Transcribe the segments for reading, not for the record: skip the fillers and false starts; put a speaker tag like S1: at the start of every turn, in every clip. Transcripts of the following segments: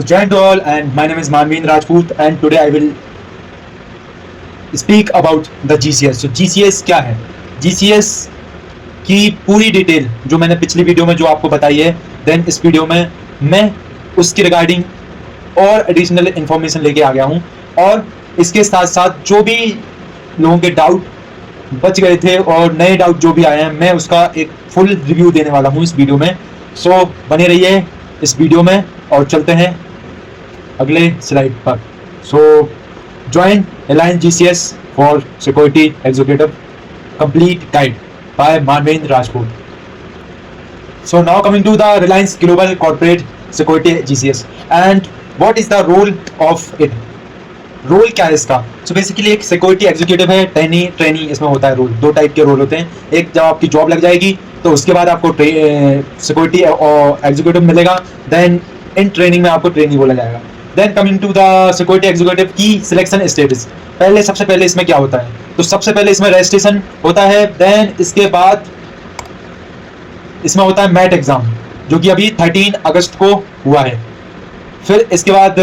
S1: Join to all, and my name is Manveen Rajput, and today I will speak about the GCS. So GCS क्या है? GCS की पूरी detail जो मैंने पिछली वीडियो में जो आपको बताई है, देन इस वीडियो में मैं उसकी रिगार्डिंग और एडिशनल इन्फॉर्मेशन लेके आ गया हूँ, और इसके साथ साथ जो भी लोगों के डाउट बच गए थे और नए डाउट जो भी आए हैं, मैं उसका एक फुल रिव्यू देने वाला हूँ इस वीडियो में। सो बने रहिए इस वीडियो में और चलते हैं अगले स्लाइड पर। So join Reliance GCS for security executive complete guide by Manvendra Rajput. So now coming to the Reliance Global Corporate Security GCS and what is the role of it? Role क्या है इसका? सो बेसिकली एक security executive है, trainee इसमें होता है role. दो type के रोल होते हैं, एक जब आपकी जॉब लग जाएगी तो उसके बाद आपको सिक्योरिटी एग्जीक्यूटिव मिलेगा, देन इन ट्रेनिंग में आपको ट्रेनी बोला जाएगा। Then coming to the security executive की सिलेक्शन स्टेटस, सबसे पहले इसमें क्या होता है? तो सबसे पहले इसमें रजिस्ट्रेशन होता है, देन इसके बाद इसमें होता है मैट एग्जाम जो कि अभी 13 अगस्त को हुआ है। फिर इसके बाद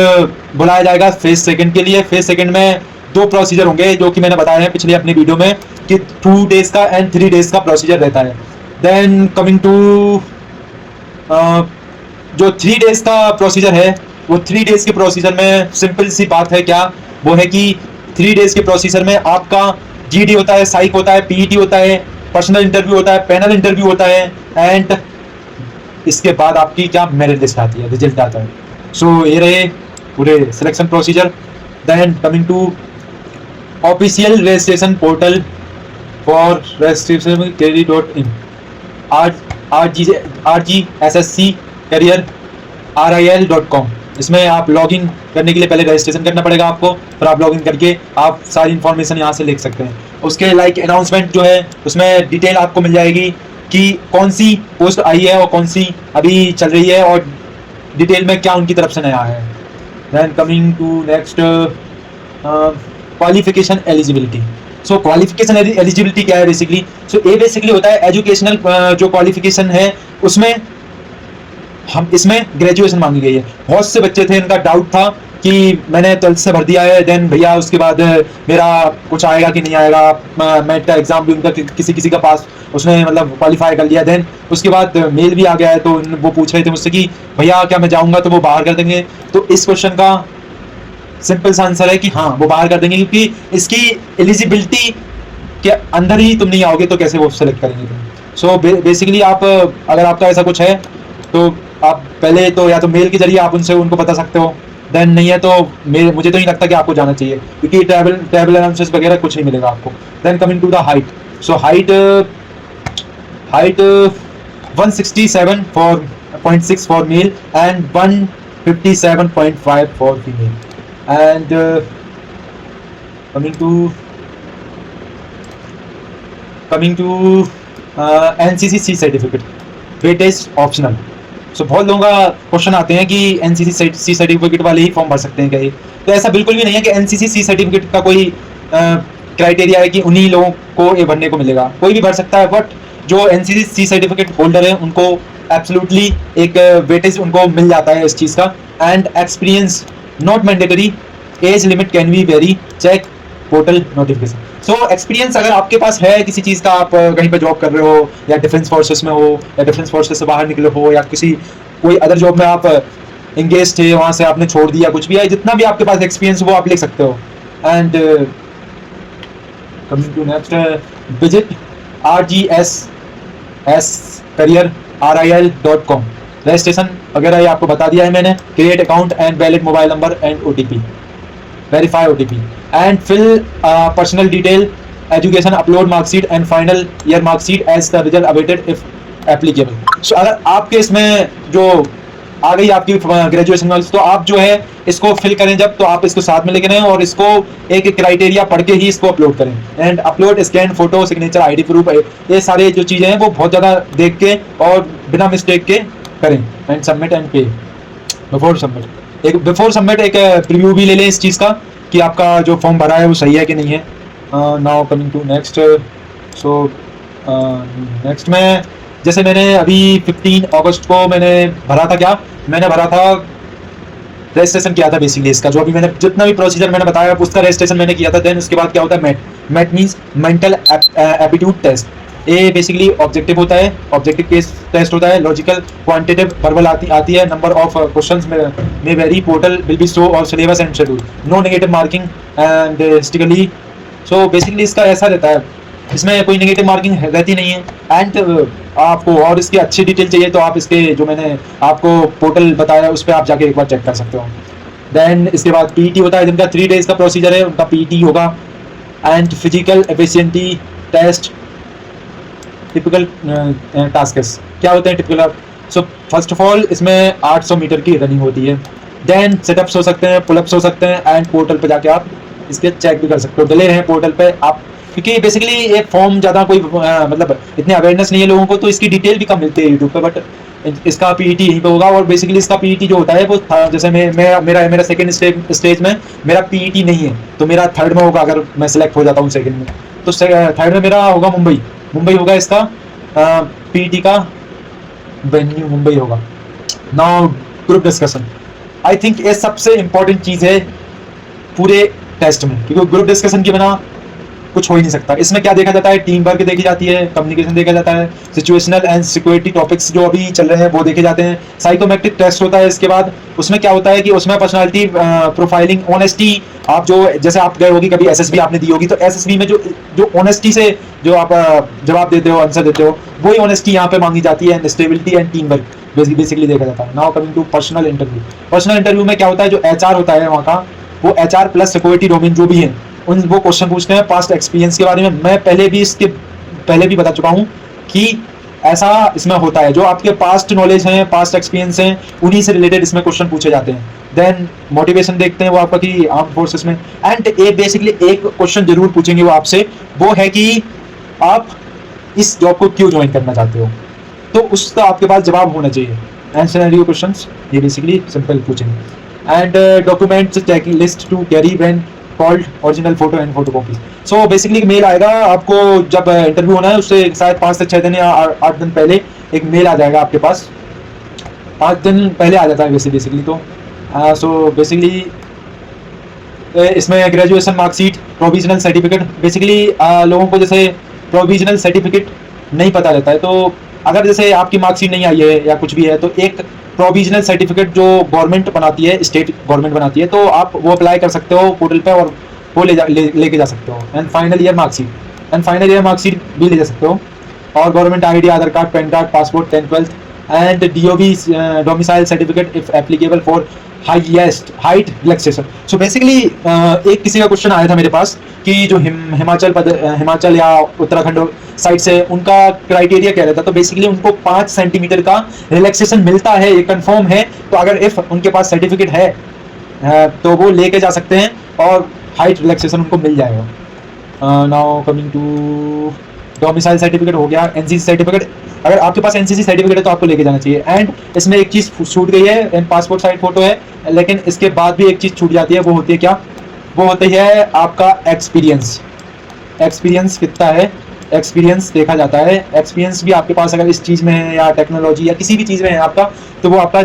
S1: बुलाया जाएगा फेज सेकंड के लिए। फेज सेकंड में 2 प्रोसीजर होंगे जो कि मैंने बताया है पिछली अपनी वीडियो में कि 2 डेज का एंड 3 डेज का प्रोसीजर रहता है। देन कमिंग टू जो 3 डेज का प्रोसीजर है, वो 3 डेज के प्रोसीजर में सिंपल सी बात है, क्या वो है कि 3 डेज के प्रोसीजर में आपका जीडी होता है, साइक होता है, पीईटी होता है, पर्सनल इंटरव्यू होता है, पैनल इंटरव्यू होता है, एंड इसके बाद आपकी क्या मेरिट लिस्ट आती है, रिजल्ट आता है। सो ये रहे पूरे selection procedure. Then coming to official registration portal for registration career.in RGSSC career RIL.com। इसमें आप लॉगिन करने के लिए पहले रजिस्ट्रेशन करना पड़ेगा आपको, फिर आप लॉगिन करके आप सारी इन्फॉर्मेशन यहाँ से लिख सकते हैं। उसके अनाउंसमेंट जो है उसमें डिटेल आपको मिल जाएगी कि कौन सी पोस्ट आई है और कौन सी अभी चल रही है और डिटेल में क्या उनकी तरफ से नया है। Then coming to next qualification eligibility. So qualification eligibility क्या है बेसिकली? सो ये बेसिकली होता है एजुकेशनल जो क्वालिफिकेशन है उसमें हम इसमें ग्रेजुएशन मांगी गई है। बहुत से बच्चे थे, इनका डाउट था कि मैंने 12th से भर दिया है, देन भैया उसके बाद मेरा कुछ आएगा कि नहीं आएगा। मैट का एग्जाम भी उनका किसी का पास उसने मतलब क्वालिफाई कर लिया, देन उसके बाद मेल भी आ गया है, तो वो पूछ रहे थे मुझसे कि भैया क्या मैं जाऊंगा तो वो बाहर कर देंगे? तो इस क्वेश्चन का सिंपल सा आंसर है कि हाँ, वो बाहर कर देंगे, क्योंकि इसकी एलिजिबिलिटी के अंदर ही तुम नहीं आओगे तो कैसे वो सेलेक्ट करेंगे तुम। सो बेसिकली आप अगर आपका ऐसा कुछ है तो आप पहले तो या तो मेल के जरिए आप उनको बता सकते हो, देन नहीं है तो मुझे तो नहीं लगता कि आपको जाना चाहिए, क्योंकि ट्रैवल अलाउंसेस वगैरह कुछ नहीं मिलेगा आपको। Then coming to the height. So height 167.6 for male and 157.5 for female. And coming to NCC certificate, weightage optional. So बहुत लोगों का क्वेश्चन आते हैं कि NCC सर्टिफिकेट वाले ही फॉर्म भर सकते हैं क्या ये? तो ऐसा बिल्कुल भी नहीं है कि NCC सर्टिफिकेट का कोई क्राइटेरिया है कि उन्हीं लोगों को ये भरने को मिलेगा। कोई भी भर सकता है, बट जो NCC सर्टिफिकेट होल्डर है उनको एब्सोल्युटली एक वेटेज उनको मिल जाता है इस चीज़ का। And experience not mandatory, age limit can be vary, check portal notification. So experience अगर आपके पास है किसी चीज़ का, आप कहीं पर जॉब कर रहे हो या डिफेंस फोर्सेस में हो या डिफेंस फोर्सेस से बाहर निकले हो या कोई अदर जॉब में आप इंगेज थे, वहाँ से आपने छोड़ दिया, कुछ भी है, जितना भी आपके पास एक्सपीरियंस वो आप लिख सकते हो। And coming to next, visit RGSS career RIL.com। Registration वगैरह ये आपको बता दिया है मैंने। Create account and valid mobile number and OTP, verify OTP and fill personal detail, education, upload marksheet and final year marksheet as the result awaited if applicable. So अगर आपके इसमें जो आ गई आपकी ग्रेजुएशन नॉलेज, तो आप जो है इसको फिल करें जब, तो आप इसको साथ में लेके रहें और इसको एक क्राइटेरिया पढ़ के ही इसको अपलोड करें। And upload scan photo, signature, ID proof, ये सारे जो चीज़ें हैं वो बहुत ज़्यादा देख के और बिना मिस्टेक के करें। एंड सबमिट एंड पे। बिफोर सबमिट एक प्रीव्यू भी ले लें इस चीज़ का कि आपका जो फॉर्म भरा है वो सही है कि नहीं है। Now coming to next. So next में जैसे मैंने अभी 15 अगस्त को मैंने भरा था, क्या मैंने भरा था रजिस्ट्रेशन किया था बेसिकली इसका, जो अभी मैंने जितना भी प्रोसीजर मैंने बताया उसका रजिस्ट्रेशन मैंने किया था। देन उसके बाद क्या होता है MAT, MAT means mental aptitude test. ये बेसिकली ऑब्जेक्टिव होता है, ऑब्जेक्टिव केस टेस्ट होता है, लॉजिकल क्वांटिटेटिव वर्बल आती है, नंबर ऑफ क्वेश्चंस में vary, portal will be show और syllabus and schedule, no negative marking and strictly. So basically इसका ऐसा रहता है, इसमें कोई नेगेटिव मार्किंग रहती नहीं है। एंड आपको और इसकी अच्छी डिटेल चाहिए तो आप इसके जो मैंने आपको पोर्टल बताया उस पर आप जाके एक बार चेक कर सकते हो। देन इसके बाद पीईटी होता है, जिनका 3 डेज का प्रोसीजर है उनका पीईटी होगा। And physical efficiency test, typical tasks क्या होते हैं typical. So first of all इसमें 800 मीटर की रनिंग होती है। देन सेटअप्स हो सकते हैं, पुलअप्स हो सकते हैं, एंड पोर्टल पे जाके आप इसके चेक भी कर सकते हो, डले रहे पोर्टल पे आप, क्योंकि बेसिकली ये फॉर्म ज़्यादा कोई मतलब इतनी अवेयरनेस नहीं है लोगों को, तो इसकी डिटेल भी कम मिलती है यूट्यूब पे। बट इसका पीईटी यहीं पे होगा। और बेसिकली इसका पीईटी जो होता है वो जैसे मेरा सेकंड स्टेज में मेरा पीईटी नहीं है, तो मेरा थर्ड में होगा अगर मैं सिलेक्ट हो जाता हूँ सेकंड में, तो थर्ड में मेरा होगा मुंबई होगा इसका पीईटी का वेन्यू, मुंबई होगा। Now group discussion, I think ये सबसे इंपॉर्टेंट चीज़ है पूरे टेस्ट में, क्योंकि ग्रुप डिस्कशन के बिना कुछ हो ही नहीं सकता। इसमें क्या देखा जाता है, टीम वर्क देखी जाती है, कम्युनिकेशन देखा जाता है, सिचुएशनल एंड सिक्योरिटी टॉपिक्स जो अभी चल रहे हैं वो देखे जाते हैं, साइकोमेट्रिक टेस्ट होता है। इसके बाद उसमें क्या होता है कि उसमें पर्सनालिटी प्रोफाइलिंग, ऑनेस्टी, आप जो जैसे आप गए होगी कभी एसएसबी आपने दी होगी, तो एसएसबी में जो ऑनेस्टी से जो आप जवाब देते हो, आंसर देते हो, वही ऑनेस्टी यहाँ पे मांगी जाती है। Stability and team work basically देखा जाता है। Now coming to personal interview, personal interview में क्या होता है, जो एचआर होता है वहाँ का, वो एचआर प्लस सिक्योरिटी डोमेन जो भी है उन वो क्वेश्चन पूछते हैं पास्ट एक्सपीरियंस के बारे में। मैं पहले भी बता चुका हूँ कि ऐसा इसमें होता है, जो आपके पास्ट नॉलेज हैं, पास्ट एक्सपीरियंस हैं, उन्हीं से रिलेटेड इसमें क्वेश्चन पूछे जाते हैं। देन मोटिवेशन देखते हैं वो आपका कि आर्म फोर्सेस में, एंड एक बेसिकली एक क्वेश्चन जरूर पूछेंगे वो आपसे, वो है कि आप इस जॉब को क्यों ज्वाइन करना चाहते हो, तो उसका आपके पास जवाब होना चाहिए। एंड सिनेरियो क्वेश्चंस ये बेसिकली सिंपल पूछेंगे। And documents checking list to carry when called original photo and photo copy. So basically एक मेल आएगा आपको जब इंटरव्यू होना है, उससे शायद 5 से 6 दिन या 8 दिन पहले एक मेल आ जाएगा आपके पास, 5 दिन पहले आ जाता है वैसे बेसिकली। तो सो बेसिकली इसमें graduation marksheet, provisional certificate, basically लोगों को जैसे प्रोविजनल सर्टिफिकेट नहीं पता रहता है, तो अगर जैसे आपकी मार्कशीट नहीं आई है या कुछ भी है, तो एक प्रोविजनल सर्टिफिकेट जो गवर्नमेंट बनाती है, स्टेट गवर्नमेंट बनाती है, तो आप वो अप्लाई कर सकते हो पोर्टल पे और वो लेके जा सकते हो। एंड फाइनल ईयर मार्कशीट भी ले जा सकते हो, और government ID, Aadhaar card, pan card, passport, 10th 12th, and DOB domicile certificate if applicable for height relaxation. So basically एक किसी का क्वेश्चन आया था मेरे पास कि जो हिमाचल या उत्तराखंड साइड से उनका क्राइटेरिया क्या रहता है, तो बेसिकली उनको 5 सेंटीमीटर का रिलैक्सेशन मिलता है, ये कंफर्म है। तो अगर इफ उनके पास सर्टिफिकेट है तो वो लेके जा सकते हैं और हाइट रिलैक्सेशन उनको मिल जाएगा। Now coming to domicile certificate हो गया, एनसीसी सर्टिफिकेट, अगर आपके पास एनसीसी सर्टिफिकेट है तो आपको लेके जाना चाहिए। एंड इसमें एक चीज़ छूट गई है, एंड पासपोर्ट साइज फोटो है, लेकिन इसके बाद भी एक चीज़ छूट जाती है, वो होती है क्या, वो होती है आपका एक्सपीरियंस कितना है, एक्सपीरियंस देखा जाता है। एक्सपीरियंस भी आपके पास अगर इस चीज़ में है या टेक्नोलॉजी या किसी भी चीज़ में है आपका, तो वो आपका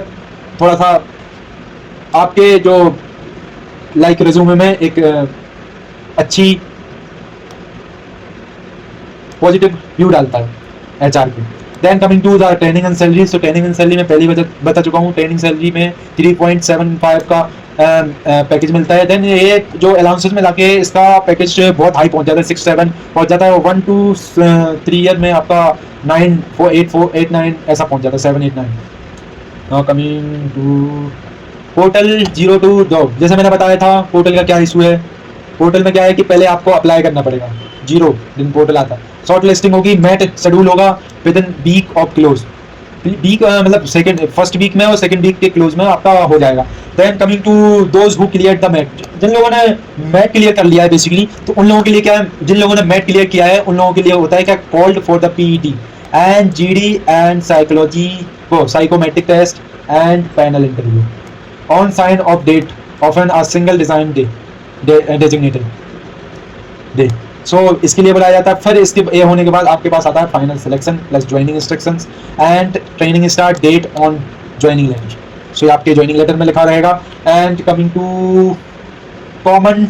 S1: थोड़ा सा आपके जो लाइक रिज्यूमे में एक अच्छी पॉजिटिव व्यू डालता है एचआर की। Then coming to the training and salary, तो ट्रेनिंग एंड सैलरी में पहले ही बता चुका हूँ, ट्रेनिंग सैलरी में 3.75 का पैकेज मिलता है। देन ये जो अलाउंसेस में जाके इसका पैकेज बहुत हाई पहुंच जाता है, 6-7 पहुंच जाता है, 1 to 3 ईयर में आपका 9, 4, 8, 4, 8, 9 ऐसा पहुंच जाता है, 7, 8, 9। Now coming to portal 0 to job, जैसे मैंने बताया था पोर्टल का क्या इशू है। पोर्टल में क्या है कि पहले आपको अप्लाई करना पड़ेगा, 0 दिन पोर्टल आता है, शॉर्ट लिस्टिंग होगी, मैट शेड्यूल होगा within week of close, week मतलब फर्स्ट वीक में और सेकंड वीक के क्लोज में आपका हो जाएगा। Then coming to those who clear the MAT, जिन लोगों ने मैट क्लियर कर लिया है बेसिकली, तो उन लोगों के लिए क्या है, जिन लोगों ने मैट क्लियर किया है उन लोगों के लिए होता है क्या, called for the PET and GD and psychometric test and panel interview on sign off date often a single design designated day. So इसके लिए बनाया जाता है। फिर इसके ये होने के बाद आपके पास आता है final selection plus joining instructions and training start date on joining link. So ये आपके ज्वाइनिंग लेटर में लिखा रहेगा। And coming to common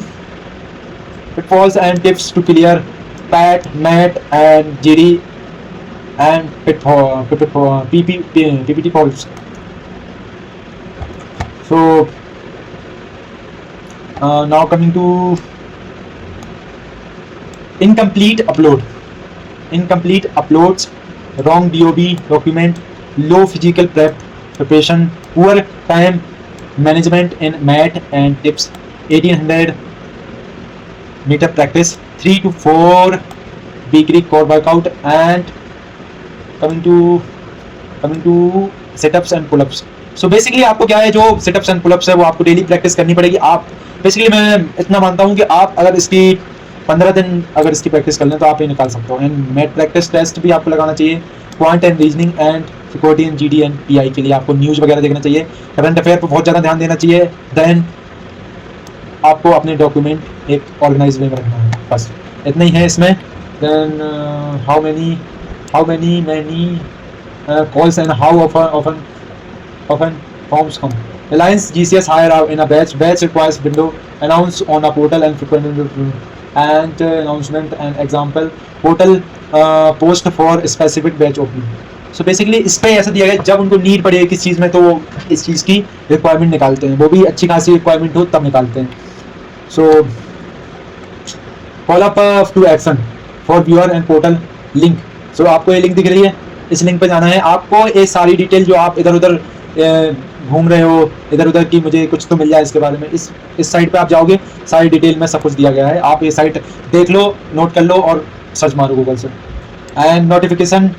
S1: pitfalls and tips to clear PAT, MAT and GD and PPT faults. So now coming to incomplete uploads, wrong DOB document, low physical preparation, poor time management in MAT and tips, 1800 meter practice, 3 to 4 weekly core workout, and coming to setups and pull-ups. So basically आपको क्या है, जो setups and pull-ups है वो आपको daily practice करनी पड़ेगी। आप बेसिकली मैं इतना मानता हूँ कि आप अगर इसकी 15 दिन अगर इसकी प्रैक्टिस कर लें तो आप ये निकाल सकते हो। एंड मैट प्रैक्टिस टेस्ट भी आपको लगाना चाहिए, quant and reasoning and security and GD and PI के लिए आपको न्यूज़ वगैरह देखना चाहिए, करंट अफेयर पर बहुत ज़्यादा ध्यान देना चाहिए। देन आपको अपने डॉक्यूमेंट एक ऑर्गेनाइज वे में रखना है, बस इतना ही है इसमें। Then how many calls and how often forms come. Reliance GCS hire in a batch requires window announce on a portal and frequent and announcement and example portal post for specific batch opening. So basically इस पे ऐसा दिया गया जब उनको need पड़े किस चीज़ में तो वो इस चीज़ की रिक्वायरमेंट निकालते हैं, वो भी अच्छी खासी रिक्वायरमेंट हो तब निकालते हैं। So call up to action for viewer and portal link. So आपको ये लिंक दिख रही है, इस लिंक पे जाना है। आपको ये सारी डिटेल जो आप इधर उधर घूम रहे हो इधर उधर की, मुझे कुछ तो मिल जाए इसके बारे में, इस साइट पे आप जाओगे, सारी डिटेल में सब कुछ दिया गया है। आप ये साइट देख लो, नोट कर लो और सर्च मारो गूगल से। एंड नोटिफिकेशन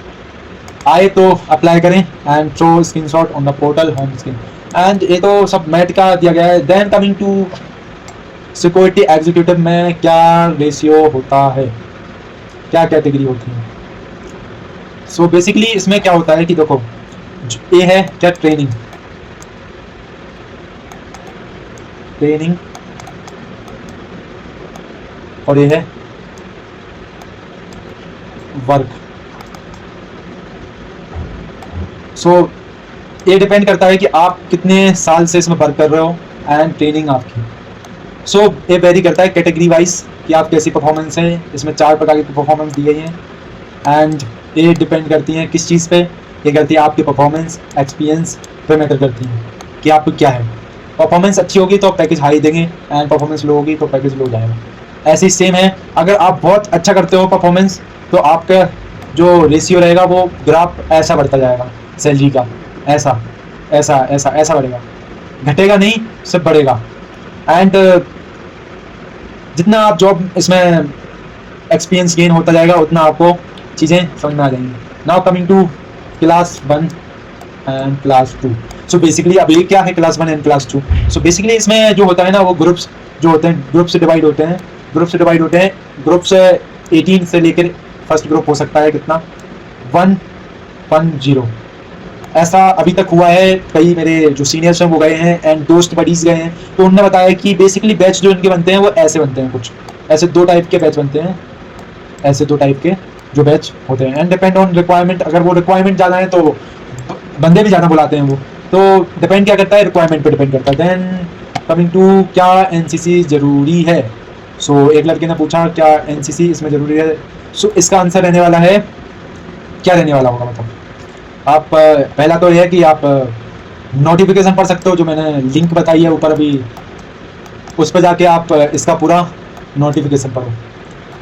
S1: आए तो अप्लाई करें and show screenshot on the portal home screen. And ये तो सब मैट का दिया गया है। Then coming to security executive में क्या रेशियो होता है, क्या कैटेगरी होती है। सो बेसिकली इसमें क्या होता है कि देखो, ये है क्या ट्रेनिंग और ये है वर्क। सो ये डिपेंड करता है कि आप कितने साल से इसमें वर्क कर रहे हो एंड ट्रेनिंग आपकी। सो ये वेरी करता है कैटेगरी वाइज कि आप कैसी परफॉर्मेंस है। इसमें 4 प्रकार की परफॉर्मेंस दी गई है एंड ये डिपेंड करती हैं किस चीज़ पे। ये करती है आपकी परफॉर्मेंस, एक्सपीरियंस पे मैटर करती है कि आपको क्या है। परफॉर्मेंस अच्छी होगी तो पैकेज हाई देंगे एंड परफॉर्मेंस लो होगी तो पैकेज लो जाएगा। ऐसे ही सेम है, अगर आप बहुत अच्छा करते हो परफॉर्मेंस तो आपका जो रेशियो रहेगा वो ग्राफ ऐसा बढ़ता जाएगा सैलरी का, ऐसा ऐसा ऐसा ऐसा बढ़ेगा, घटेगा नहीं, सिर्फ बढ़ेगा। एंड जितना आप जॉब इसमें एक्सपीरियंस गेन होता जाएगा उतना आपको चीज़ें समझ में आ जाएंगी। Now coming to class 1 and class 2। So basically अब ये क्या है class 1 and class 2। So basically इसमें जो होता है ना वो ग्रुप्स जो होते हैं, ग्रुप से डिवाइड होते हैं। ग्रुप्स 18 से लेकर फर्स्ट ग्रुप हो सकता है कितना 110। ऐसा अभी तक हुआ है। कई मेरे जो सीनियर्स हैं वो गए हैं एंड दोस्त बडीज गए हैं, तो उन्होंने बताया कि बेसिकली बैच जो इनके बनते हैं वो ऐसे बनते हैं, कुछ ऐसे 2 टाइप के बैच बनते हैं, ऐसे 2 टाइप के जो बैच होते हैं। एंड डिपेंड ऑन रिक्वायरमेंट, अगर वो रिक्वायरमेंट ज़्यादा है तो बंदे भी ज़्यादा बुलाते हैं वो, तो डिपेंड क्या करता है, रिक्वायरमेंट पे डिपेंड करता है। देन कमिंग टू क्या NCC ज़रूरी है। सो एक लड़के ने पूछा क्या NCC इसमें ज़रूरी है। सो इसका आंसर रहने वाला है, क्या रहने वाला होगा मतलब आप पहला तो यह है कि आप नोटिफिकेशन पढ़ सकते हो, जो मैंने लिंक बताई है ऊपर अभी, उस पर जाके आप इसका पूरा नोटिफिकेशन पढ़ो।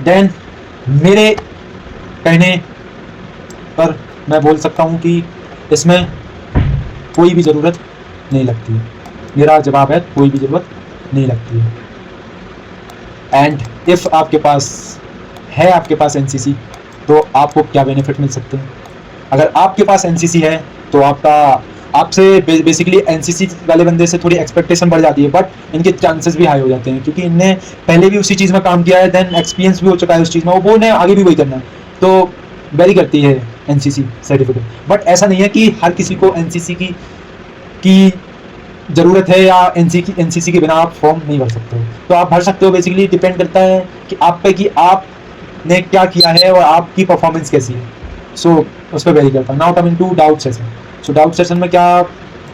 S1: देन मेरे कहने पर मैं बोल सकता हूँ कि इसमें कोई भी ज़रूरत नहीं लगती है। मेरा जवाब है कोई भी ज़रूरत नहीं लगती है। एंड इफ़ आपके पास NCC तो आपको क्या बेनिफिट मिल सकते हैं। अगर आपके पास NCC है तो आपसे बेसिकली NCC वाले बंदे से थोड़ी एक्सपेक्टेशन बढ़ जाती है, बट इनके चांसेस भी हाई हो जाते हैं क्योंकि इनने पहले भी उसी चीज़ में काम किया है, देन एक्सपीरियंस भी हो चुका है उस चीज़ में, वो ने आगे भी वही करना है, तो वेरी करती है NCC सर्टिफिकेट। बट ऐसा नहीं है कि हर किसी को NCC की ज़रूरत है या NCC के बिना आप फॉर्म नहीं भर सकते हो, तो आप भर सकते हो। बेसिकली डिपेंड करता है कि आप पे कि आपने क्या किया है और आपकी परफॉर्मेंस कैसी है। सो उस पर वेरी करता है। Now coming to doubt session. So doubt session में क्या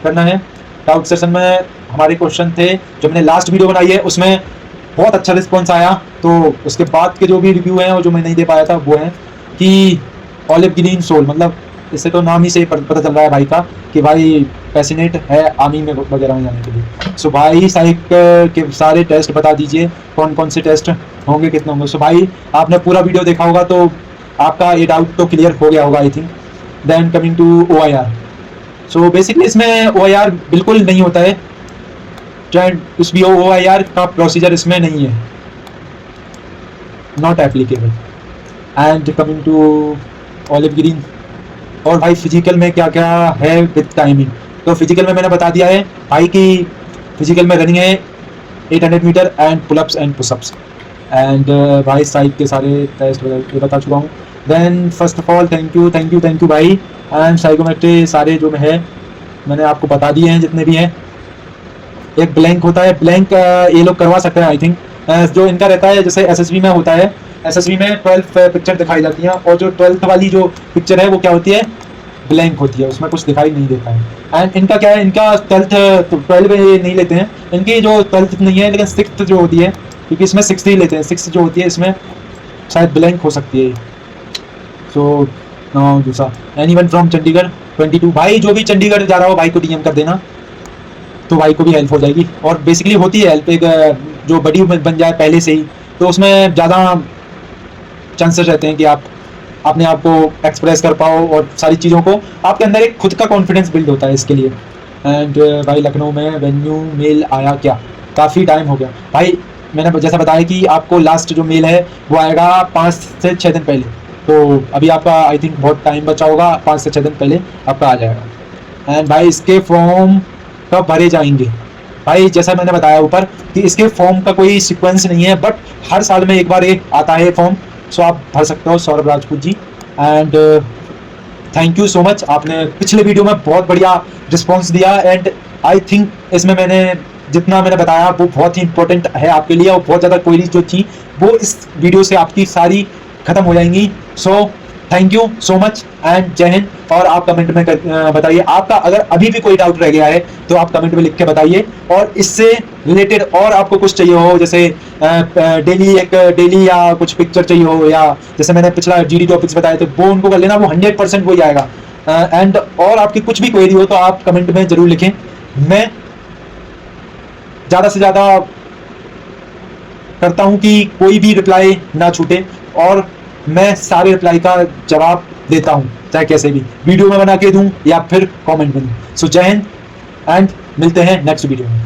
S1: करना है, डाउट सेशन में हमारे क्वेश्चन थे जो मैंने लास्ट वीडियो बनाई है उसमें बहुत अच्छा रिस्पॉन्स आया। तो उसके बाद के जो भी रिव्यू हैं और जो मैं नहीं दे पाया था वो है कि ऑलिव ग्रीन सोल, मतलब इससे तो नाम ही से पता चल रहा है भाई का कि भाई पैशनेट है आर्मी में वगैरह में जाने के लिए। सो भाई साइक के सारे टेस्ट बता दीजिए, कौन कौन से टेस्ट होंगे, कितने होंगे। सो भाई आपने पूरा वीडियो देखा होगा तो आपका ये डाउट तो क्लियर हो गया होगा I think. Then coming to OIR, so basically इसमें OIR बिल्कुल नहीं होता है, इस OIR का प्रोसीजर इसमें नहीं है, not applicable. And coming to olive green, और भाई फिजिकल में क्या क्या है विद टाइमिंग, तो फिजिकल में मैंने बता दिया है भाई कि फिजिकल में रनिंग है 800 metre and pull ups and push ups. And भाई साइक के सारे टेस्ट बता चुका हूँ। Then first of all thank you भाई। एंड साइकोमेट्री सारे जो है मैंने आपको बता दिए हैं जितने भी हैं। एक ब्लैंक होता है, ब्लैंक ये लोग करवा सकते हैं आई थिंक। जो इनका रहता है जैसे SSB में होता है, SSB में 12 पिक्चर दिखाई जाती हैं और जो 12th वाली जो पिक्चर है वो क्या होती है, ब्लैंक होती है, उसमें कुछ दिखाई नहीं देता है। एंड इनका क्या है, इनका 12 नहीं लेते हैं, इनकी जो 12th नहीं है लेकिन 6th जो होती है, क्योंकि इसमें 6th ही लेते हैं, 6th जो होती है इसमें शायद ब्लैंक हो सकती है। सो दूसरा एनीवन फ्रॉम चंडीगढ़ 22, भाई जो भी चंडीगढ़ जा रहा हो भाई को DM कर देना तो भाई को भी हेल्प हो जाएगी। और बेसिकली होती है हेल्प, एक जो बड़ी बन जाए पहले से ही तो उसमें ज़्यादा चांसेस रहते हैं कि आप अपने आप को एक्सप्रेस कर पाओ और सारी चीज़ों को, आपके अंदर एक खुद का कॉन्फिडेंस बिल्ड होता है इसके लिए। एंड भाई लखनऊ में वेन्यू मेल आया क्या, काफ़ी टाइम हो गया भाई, मैंने जैसा बताया कि आपको लास्ट जो मेल है वो आएगा 5 से 6 दिन पहले, तो अभी आपका आई थिंक बहुत टाइम बचा होगा, 5 से 6 दिन पहले आपका आ जाएगा। एंड भाई इसके फॉर्म कब भरे जाएंगे, भाई जैसा मैंने बताया ऊपर कि इसके फॉर्म का कोई सीक्वेंस नहीं है, बट हर साल में एक बार एक आता है फॉर्म, सो आप भर सकते हो Saurabh Rajput ji. And thank you so much, आपने पिछले वीडियो में बहुत बढ़िया रिस्पॉन्स दिया। एंड आई थिंक इसमें मैंने जितना मैंने बताया वो बहुत ही इंपॉर्टेंट है आपके लिए, और बहुत ज़्यादा क्वेरीज जो थी वो इस वीडियो से आपकी सारी खत्म हो जाएंगी। So thank you so much and जय हिंद। और आप कमेंट में बताइए आपका अगर अभी भी कोई डाउट रह गया है तो आप कमेंट में लिख के बताइए, और इससे रिलेटेड और आपको कुछ चाहिए हो, जैसे डेली या कुछ पिक्चर चाहिए हो, या जैसे मैंने पिछला GD टॉपिक्स बताए थे वो उनको कर लेना, वो 100% वही आएगा। एंड और आपकी कुछ भी क्वेरी हो तो आप कमेंट में जरूर लिखें, मैं ज़्यादा से ज़्यादा करता हूँ कि कोई भी रिप्लाई ना छूटे, और मैं सारे रिप्लाई का जवाब देता हूँ, चाहे कैसे भी वीडियो में बना के दूँ या फिर कमेंट में दूँ। सो जय हिंद एंड मिलते हैं नेक्स्ट वीडियो में।